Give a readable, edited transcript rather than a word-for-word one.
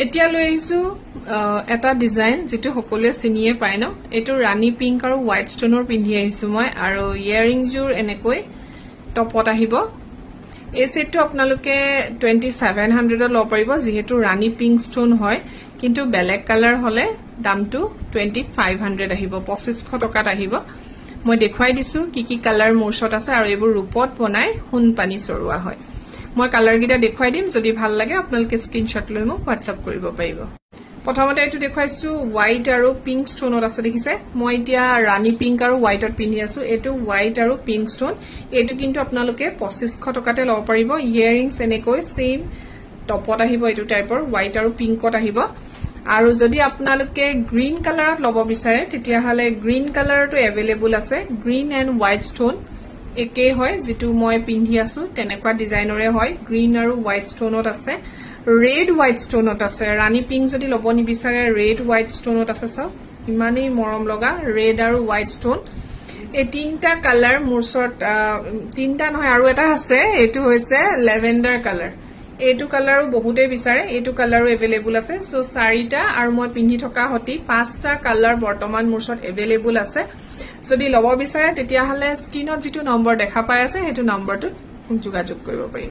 এতিয়া লৈ আহিছো এটা ডিজাইন যেটো সকলোৱে চিনিয়ে পায় ন এটো ৰানী পিংক আৰু হোৱাইট ষ্টোনৰ পিন্ধি আহিছো মই আৰু ইয়াৰিং জোৰ এনেকৈ টপত আহিব এই সেটটো আপোনালোকে 2700 লব পাৰিব যেহেতু ৰানী পিংক ষ্টোন হয় কিন্তু ব্ল্যাক কালাৰ হলে দামটো 2500 আহিব 2500 টকাত আহিব মই দেখুৱাই দিছো কি কালাৰ মোৰছত আছে আৰু এইবোৰ ৰূপত বনাই হুন পানী চৰুৱা হয় মই কালাৰ গিটা দেখুৱাই দিম যদি ভাল লাগে আপোনালোকে স্ক্ৰিনশ্বট লৈ মোক WhatsApp কৰিব পাৰিব প্ৰথমতে এটো দেখুৱাইছো হোৱাইট আৰু পিংক ষ্টোনত আছে দেখিছে মই এতিয়া ৰানী পিংক আৰু হোৱাইটত পিন্ধি আছো এটো হোৱাইট আৰু পিংক ষ্টোন এটো কিন্তু আপোনালোকে 2500 টকাতে লব পাৰিব ইয়াৰিংছ এনেকৈ সেম টপত আহিব এটো টাইপৰ হোৱাইট আৰু পিংকত আহিব আৰু যদি আপোনালোকে গ্ৰীন কালাৰত লব বিচাৰে তেতিয়া হলে গ্ৰীন কালাৰটো अवेलेबल আছে গ্ৰীন এন্ড হোৱাইট ষ্টোন একে হয় যেটো মই পিন্ধি আছো তেনেকুৱা ডিজাইনৰে হয় গ্ৰীন আৰু হোৱাইট ষ্টোনত আছে ৰেড হোৱাইট ষ্টোনত আছে ৰানী পিংক যদি লব নিবিচাৰে ৰেড হোৱাইট ষ্টোনত আছে সব ইমানেই মৰম লগা ৰেড আৰু হোৱাইট ষ্টোন এই তিনটা কালাৰ মুৰছত তিনটা নহয় আৰু এটা আছে এটো হৈছে লেভেন্ডাৰ কালাৰ এটো কালাৰো বহুতে বিচাৰে এটো কালাৰো अवेलेबल আছে সো চাৰিটা আৰু মই পিন্ধি থকা হতি পাঁচটা কালাৰ বৰ্তমান মুৰছত अवेलेबल আছে যদি লব বিচাৰে তেতিয়া হলে স্ক্ৰিনত যেটো নম্বৰ দেখা পাই আছে হেতু নম্বৰটো যোগাযোগ কৰিব পাৰিব